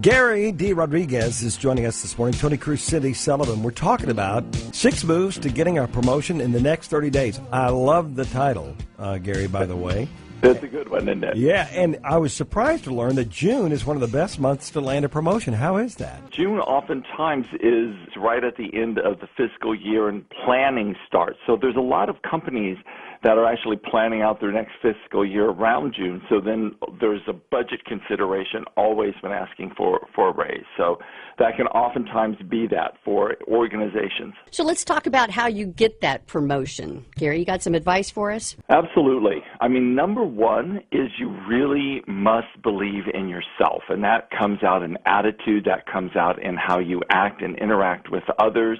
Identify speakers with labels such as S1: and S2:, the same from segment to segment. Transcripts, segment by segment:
S1: Gary D. Rodriguez is joining us this morning. Tony Cruz, Cindy Sullivan. We're talking about 6 moves to getting a promotion in the next 30 days. I love the title, Gary, by the way.
S2: That's a good one, isn't it?
S1: Yeah, and I was surprised to learn that June is one of the best months to land a promotion. How is that?
S2: June oftentimes is right at the end of the fiscal year and planning starts. So there's a lot of companies that are actually planning out their next fiscal year around June. So then there's a budget consideration always when asking for a raise. So that can oftentimes be that for organizations.
S3: So let's talk about how you get that promotion. Gary, you got some advice for us?
S2: Absolutely. I mean, number one is you really must believe in yourself, and that comes out in attitude, that comes out in how you act and interact with others.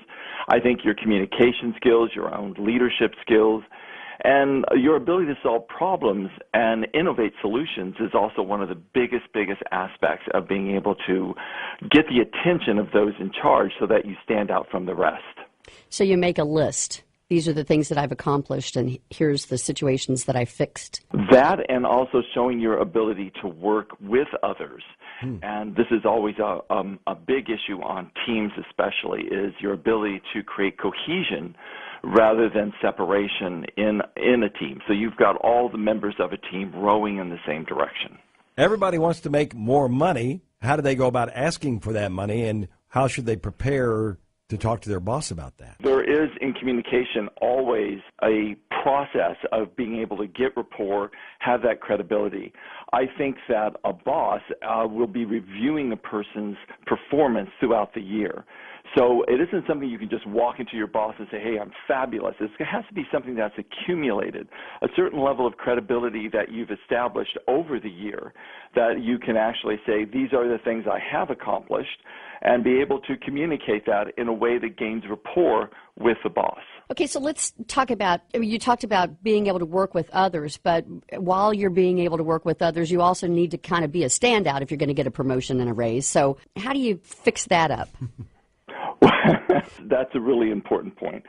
S2: I think your communication skills, your own leadership skills, and your ability to solve problems and innovate solutions is also one of the biggest aspects of being able to get the attention of those in charge so that you stand out from the rest.
S3: So you make a list. These are the things that I've accomplished, and here's the situations that I fixed.
S2: That, and also showing your ability to work with others. And this is always a big issue on teams especially, is your ability to create cohesion rather than separation in a team. So you've got all the members of a team rowing in the same direction.
S1: Everybody wants to make more money. How do they go about asking for that money, and how should they prepare to talk to their boss about that?
S2: There is in communication always a process of being able to get rapport, have that credibility. I think that a boss will be reviewing a person's performance throughout the year. So it isn't something you can just walk into your boss and say, hey, I'm fabulous. It has to be something that's accumulated, a certain level of credibility that you've established over the year, that you can actually say, these are the things I have accomplished, and be able to communicate that in a way that gains rapport with the boss.
S3: Okay, so let's talk about, you talked about being able to work with others, but while you're being able to work with others, you also need to kind of be a standout if you're going to get a promotion and a raise. So how do you fix that up?
S2: That's a really important point.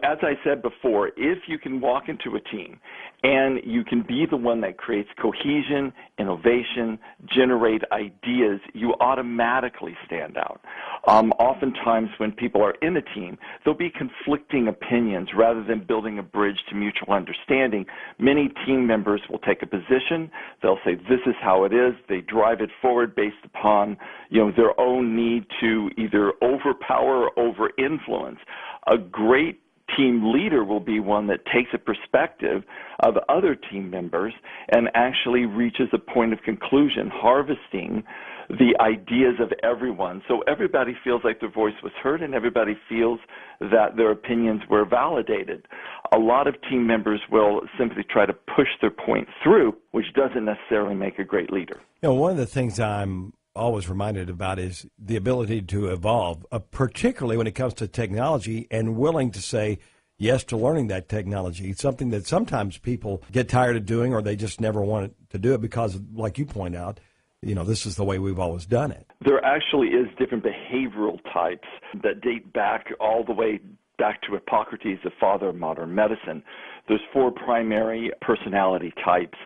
S2: As I said before, if you can walk into a team and you can be the one that creates cohesion, innovation, generate ideas, you automatically stand out. Oftentimes when people are in a team, there'll be conflicting opinions rather than building a bridge to mutual understanding. Many team members will take a position. They'll say, this is how it is. They drive it forward based upon, their own need to either overpower or over-influence. A great team leader will be one that takes a perspective of other team members and actually reaches a point of conclusion, harvesting the ideas of everyone. So everybody feels like their voice was heard and everybody feels that their opinions were validated. A lot of team members will simply try to push their point through, which doesn't necessarily make a great leader.
S1: One of the things I'm always reminded about is the ability to evolve, particularly when it comes to technology, and willing to say yes to learning that technology. It's something that sometimes people get tired of doing, or they just never want to do it because, like you point out, this is the way we've always done it.
S2: There actually is different behavioral types that date back all the way back to Hippocrates, the father of modern medicine. There's 4 primary personality types,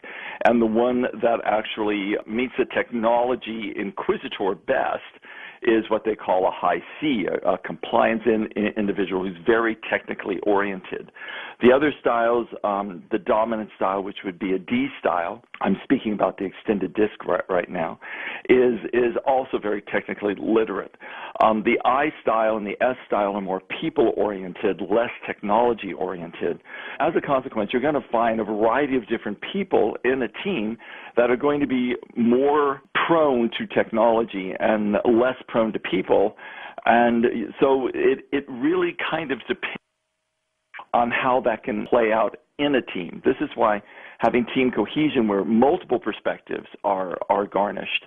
S2: and the one that actually meets the technology inquisitor best is what they call a high C, a compliance individual who's very technically oriented. The other styles, the dominant style, which would be a D style, I'm speaking about the extended disc right now, is also very technically literate. The I style and the S style are more people-oriented, less technology-oriented. As a consequence, you're going to find a variety of different people in a team that are going to be more prone to technology and less prone to people. And so it really kind of depends on how that can play out in a team. This is why having team cohesion where multiple perspectives are garnished,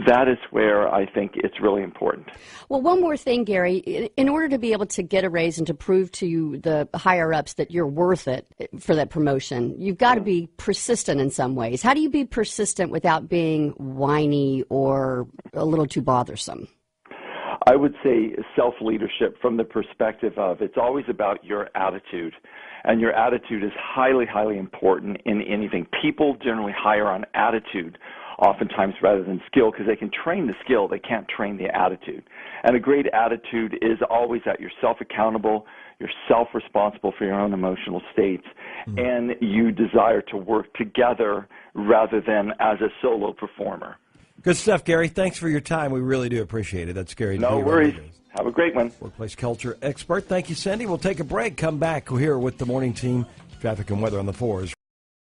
S2: that is where I think it's really important.
S3: Well, one more thing, Gary. In order to be able to get a raise and to prove to the higher-ups that you're worth it for that promotion, you've got to be persistent in some ways. How do you be persistent without being whiny or a little too bothersome?
S2: I would say self-leadership from the perspective of it's always about your attitude. And your attitude is highly, highly important in anything. People generally hire on attitude oftentimes rather than skill, because they can train the skill, they can't train the attitude. And a great attitude is always that you're self-accountable, you're self-responsible for your own emotional states, and you desire to work together rather than as a solo performer.
S1: Good stuff, Gary. Thanks for your time. We really do appreciate it. That's Gary.
S2: No worries. Have a great one.
S1: Workplace culture expert. Thank you, Cindy. We'll take a break. Come back. We're here with the morning team. Traffic and weather on the 4s.